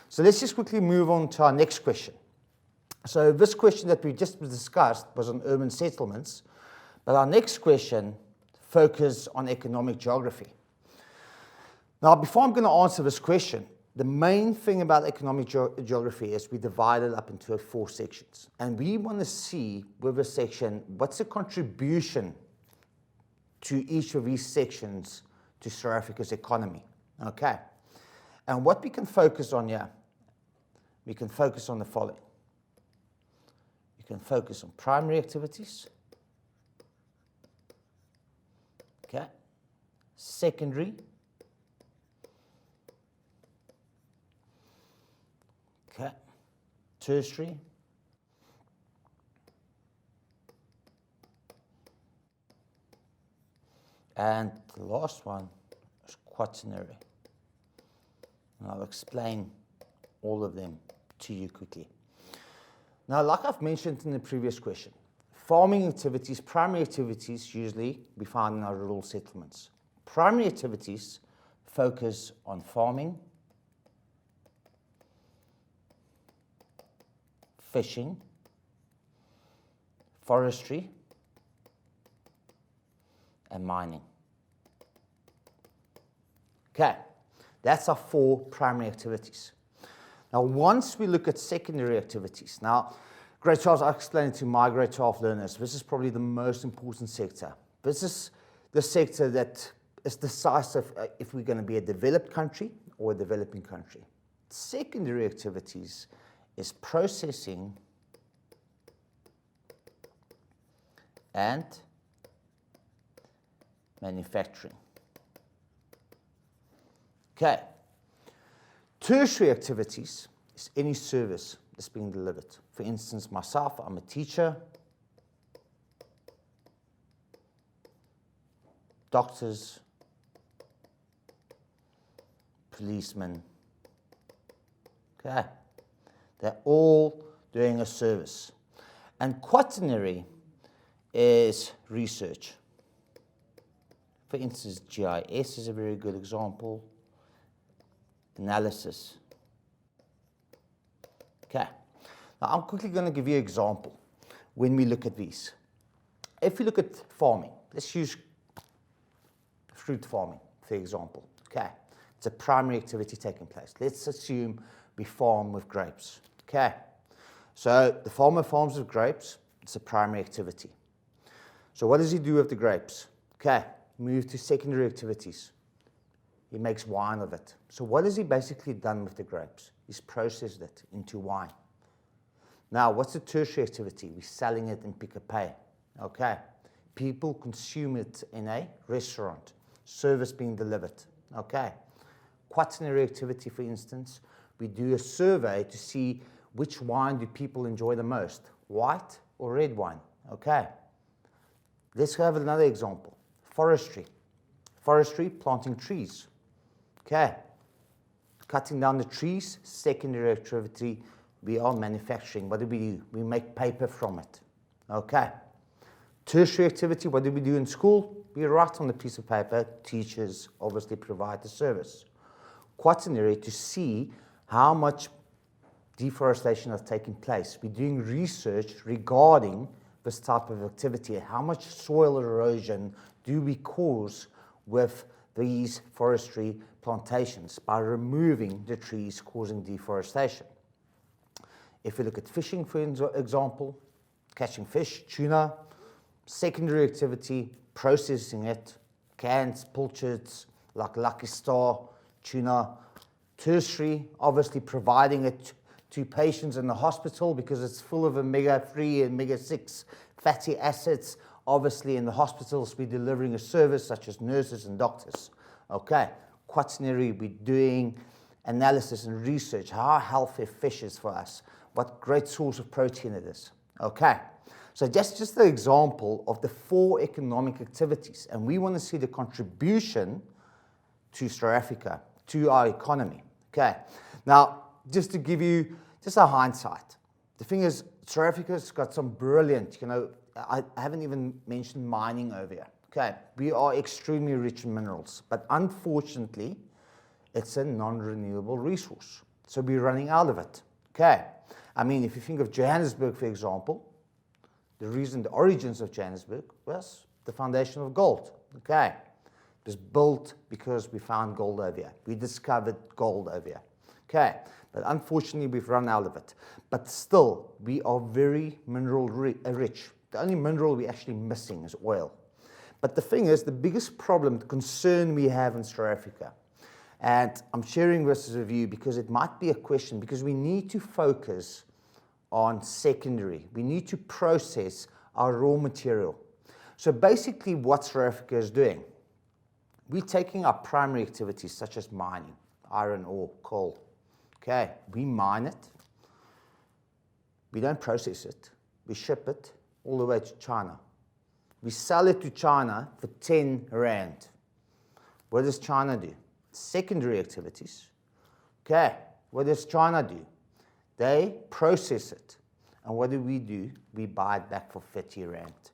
So let's just quickly move on to our next question. So this question that we just discussed was on urban settlements, but our next question focused on economic geography. Now, before I'm going to answer this question, the main thing about economic geography is we divide it up into 4 sections. And we want to see with this section, what's the contribution to each of these sections to South Africa's economy. Okay. And what we can focus on here, we can focus on the following. We can focus on primary activities. Okay. Secondary. Okay. Tertiary. And the last one is quaternary. And I'll explain all of them to you quickly. Now, like I've mentioned in the previous question, farming activities, primary activities, usually we find in our rural settlements. Primary activities focus on farming, fishing, forestry, and mining. Okay, that's our 4 primary activities. Now, once we look at secondary activities, now, grade 12, I explained to my grade 12 learners, this is probably the most important sector. This is the sector that is decisive if we're going to be a developed country or a developing country. Secondary activities is processing and manufacturing. Okay. Tertiary activities is any service that's being delivered. For instance, myself, I'm a teacher, doctors, policemen. Okay. They're all doing a service. And quaternary is research. For instance, GIS is a very good example. Analysis. Okay. Now, I'm quickly going to give you an example when we look at these. If we look at farming, let's use fruit farming, for example. Okay. It's a primary activity taking place. Let's assume we farm with grapes. Okay. So the farmer farms with grapes. It's a primary activity. So what does he do with the grapes? Okay. Move to secondary activities. He makes wine of it. So what has he basically done with the grapes? He's processed it into wine. Now, what's the tertiary activity? We're selling it in pick and pay. Okay. People consume it in a restaurant. Service being delivered. Okay. Quaternary activity, for instance, we do a survey to see which wine do people enjoy the most, white or red wine. Okay. Let's have another example. Forestry. Forestry, planting trees. Okay. Cutting down the trees, secondary activity, we are manufacturing. What do? We make paper from it. Okay. Tertiary activity, what do we do in school? We write on the piece of paper. Teachers obviously provide the service. Quaternary, to see how much deforestation has taken place. We're doing research regarding this type of activity. How much soil erosion do we cause with these forestry plantations by removing the trees causing deforestation? If we look at fishing, for example, catching fish, tuna, secondary activity, processing it, cans, pilchards, like Lucky Star, tuna. Tertiary, obviously providing it to patients in the hospital because it's full of omega-3 and omega-6 fatty acids. Obviously, in the hospitals, we're delivering a service such as nurses and doctors. Okay. Quaternary, we're doing analysis and research. How healthy fish is for us. What great source of protein it is. Okay. So just an example of the 4 economic activities. And we want to see the contribution to South Africa, to our economy. Okay. Now, just to give you just a hindsight. The thing is, South Africa's got some brilliant, I haven't even mentioned mining over here. Okay, we are extremely rich in minerals, but unfortunately, it's a non-renewable resource. So we're running out of it. Okay. I mean, if you think of Johannesburg, for example, the origins of Johannesburg was the foundation of gold. Okay. It was built because we found gold over here. We discovered gold over here. Okay. But unfortunately, we've run out of it. But still, we are very mineral rich. The only mineral we're actually missing is oil. But the thing is, the biggest problem, the concern we have in South Africa, and I'm sharing this with you because it might be a question, because we need to focus on secondary. We need to process our raw material. So basically what South Africa is doing, we're taking our primary activities such as mining, iron ore, coal. Okay, we mine it. We don't process it. We ship it all the way to China. We sell it to China for 10 Rand. What does China do? Secondary activities. Okay, what does China do? They process it. And what do? We buy it back for 30 Rand.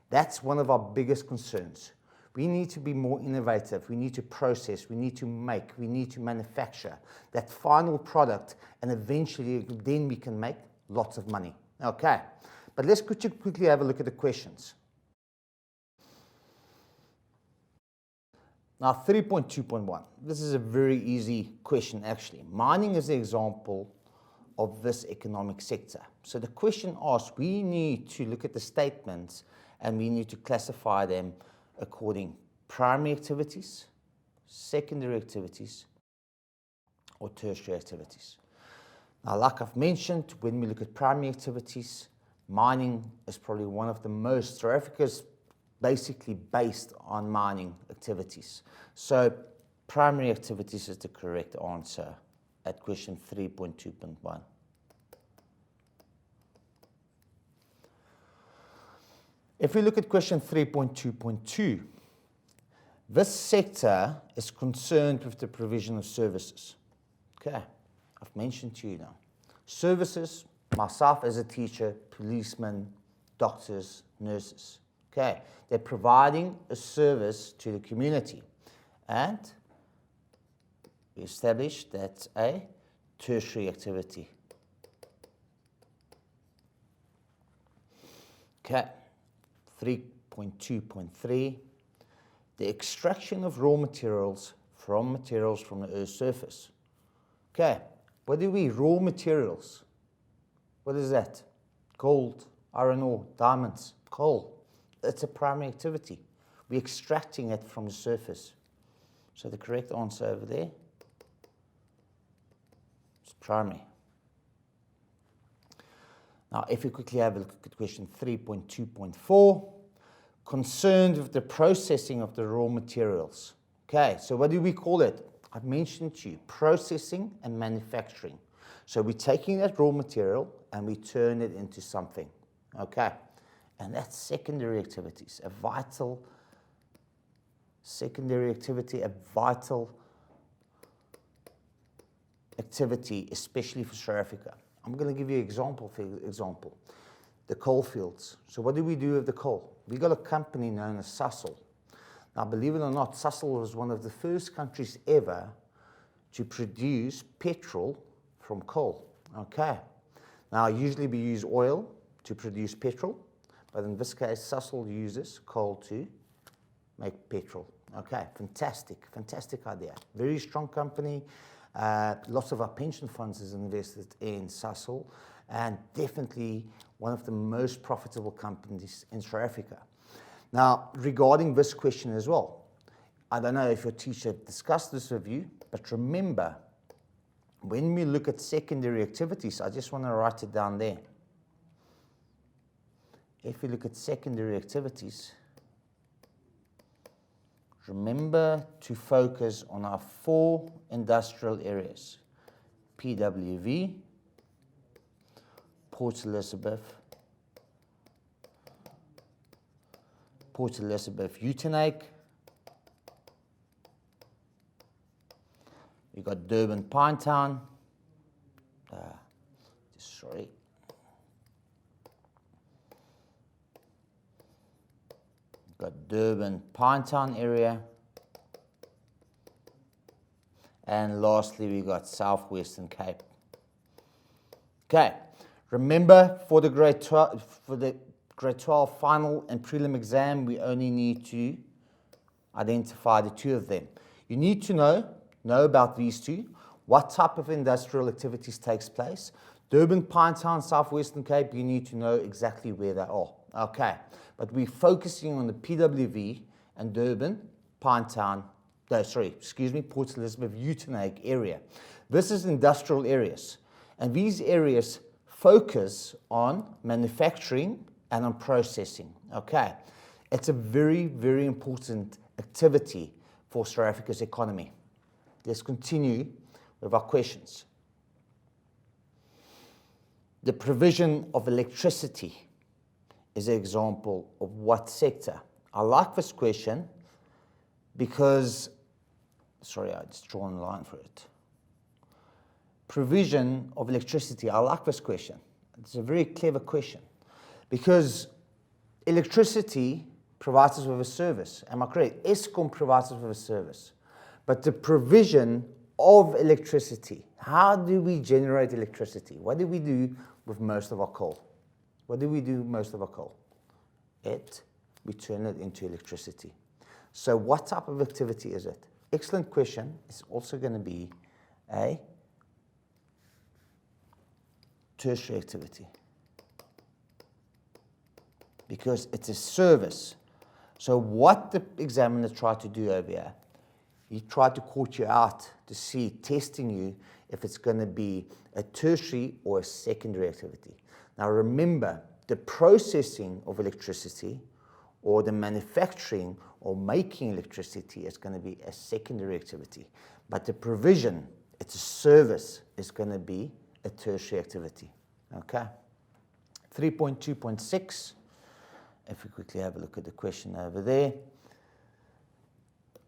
That's one of our biggest concerns. We need to be more innovative. We need to process. We need to make. We need to manufacture that final product. And eventually, then we can make lots of money. Okay, but let's quickly have a look at the questions. Now, 3.2.1. This is a very easy question, actually. Mining is the example of this economic sector. So the question asks, we need to look at the statements and we need to classify them according primary activities, secondary activities, or tertiary activities. Now, like I've mentioned, when we look at primary activities, mining is probably one of the most, South Africa's basically based on mining activities. So primary activities is the correct answer at question 3.2.1. If we look at question 3.2.2, this sector is concerned with the provision of services. Okay, I've mentioned to you now. Services, myself as a teacher, policemen, doctors, nurses. Okay, they're providing a service to the community. And we established that's a tertiary activity. Okay, 3.2.3, the extraction of raw materials from the Earth's surface. Okay, what do we, raw materials? What is that? Gold, iron ore, diamonds, coal. It's a primary activity. We're extracting it from the surface. So the correct answer over there is primary. Now, if we quickly have a look at question 3.2.4, concerned with the processing of the raw materials. Okay, so what do we call it? I've mentioned to you, processing and manufacturing. So we're taking that raw material and we turn it into something. Okay. And that's secondary activities, a vital secondary activity, a vital activity, especially for South Africa. I'm going to give you an example, the coal fields. So what do we do with the coal? We got a company known as Sasol. Now, believe it or not, Sasol was one of the first countries ever to produce petrol from coal. Okay. Now, usually we use oil to produce petrol. But in this case, Sasol uses coal to make petrol. Okay, fantastic idea. Very strong company. Lots of our pension funds is invested in Sasol, and definitely one of the most profitable companies in South Africa. Now, regarding this question as well, I don't know if your teacher discussed this with you, but remember, when we look at secondary activities, I just want to write it down there. If we look at secondary activities, remember to focus on our 4 industrial areas: PWV, Port Elizabeth, Uitenhage, we got Durban Pinetown, got Durban Pinetown area, And lastly, we got Southwestern Cape. Okay, remember for the grade 12 final and prelim exam, we only need to identify the two of them. You need to know about these two. What type of industrial activities takes place? Durban, Pinetown, Southwestern Cape, you need to know exactly where they are. Okay, but we're focusing on the PWV and Durban, Pinetown, Port Elizabeth, Uitenhage area. This is industrial areas, and these areas focus on manufacturing and on processing. Okay, it's a very, very important activity for South Africa's economy. Let's continue with our questions. The provision of electricity is an example of what sector? I like this question because, I just drawn a line for it. Provision of electricity, I like this question. It's a very clever question because electricity provides us with a service. Am I correct? Eskom provides us with a service. But the provision of electricity, how do we generate electricity? What do we do with most of our coal? What do we do with most of our coal? We turn it into electricity. So what type of activity is it? Excellent question. It's also going to be a tertiary activity because it's a service. So what the examiner tried to do over here, he tried to court you out to see, testing you, if it's going to be a tertiary or a secondary activity. Now remember, the processing of electricity or the manufacturing or making electricity is going to be a secondary activity. But the provision, it's a service, is going to be a tertiary activity. Okay? 3.2.6, if we quickly have a look at the question over there.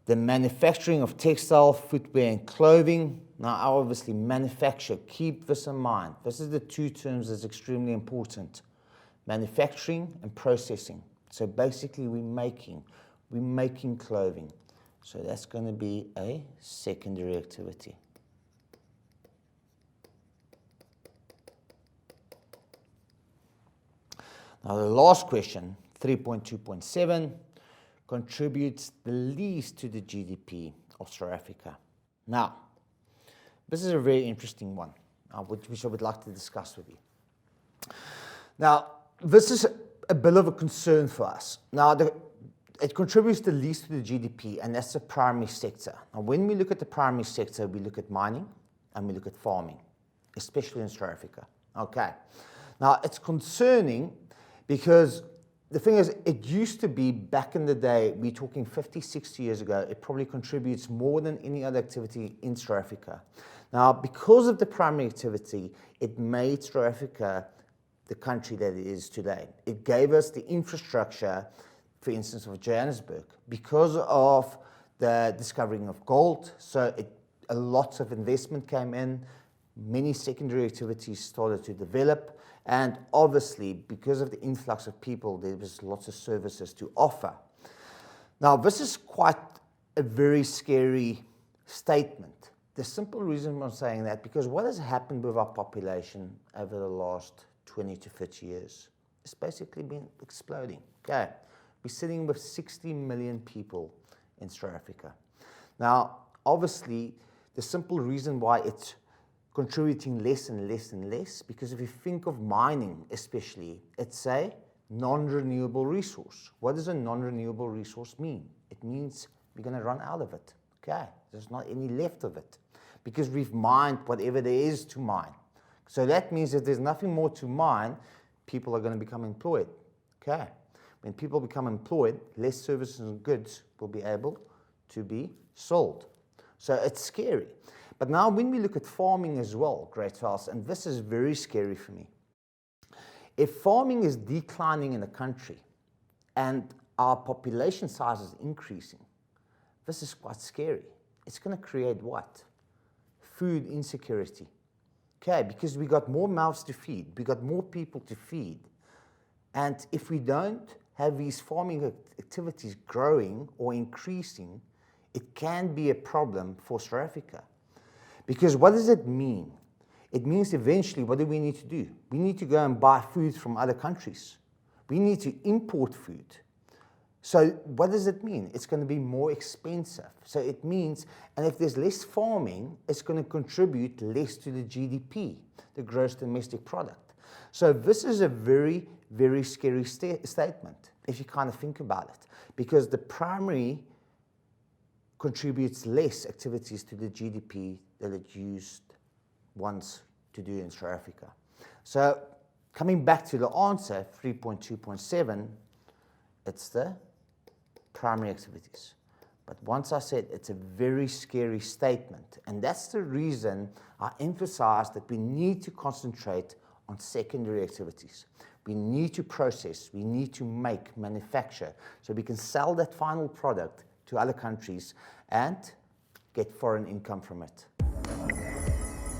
The manufacturing of textile, footwear, and clothing. Now, I obviously manufacture. Keep this in mind. This is the two terms that's extremely important. Manufacturing and processing. So basically, we're making clothing. So that's going to be a secondary activity. Now, the last question, 3.2.7. Contributes the least to the GDP of South Africa. Now, this is a very interesting one, which I would like to discuss with you. Now, this is a bit of a concern for us. Now, it contributes the least to the GDP, and that's the primary sector. Now, when we look at the primary sector, we look at mining and we look at farming, especially in South Africa. Okay. Now, it's concerning because the thing is, it used to be back in the day, we're talking 50, 60 years ago, it probably contributes more than any other activity in South Africa. Now, because of the primary activity, it made South Africa the country that it is today. It gave us the infrastructure, for instance, of Johannesburg, because of the discovering of gold. So a lot of investment came in, many secondary activities started to develop. And obviously, because of the influx of people, there was lots of services to offer. Now, this is quite a very scary statement. The simple reason I'm saying that, because what has happened with our population over the last 20 to 30 years? It's basically been exploding. Okay, we're sitting with 60 million people in South Africa. Now, obviously, the simple reason why it's contributing less and less and less, because if you think of mining especially, it's a non-renewable resource. What does a non-renewable resource mean? It means we're going to run out of it. Okay, there's not any left of it because we've mined whatever there is to mine. So that means if there's nothing more to mine, people are going to become employed. Okay, when people become employed, less services and goods will be able to be sold. So it's scary. But now when we look at farming as well, grade 12, and this is very scary for me. If farming is declining in a country and our population size is increasing, this is quite scary. It's going to create what? Food insecurity. Okay, because we got more mouths to feed, we got more people to feed. And if we don't have these farming activities growing or increasing, it can be a problem for South Africa. Because what does it mean? It means eventually, what do we need to do? We need to go and buy food from other countries. We need to import food. So what does it mean? It's going to be more expensive. So it means, and if there's less farming, it's going to contribute less to the GDP, the gross domestic product. So this is a very, very scary statement, if you kind of think about it, because the primary contributes less activities to the GDP than it used once to do in South Africa. So coming back to the answer, 3.2.7, it's the primary activities. But once I said it's a very scary statement, and that's the reason I emphasize that we need to concentrate on secondary activities. We need to process, we need to make, manufacture, so we can sell that final product to other countries and get foreign income from it.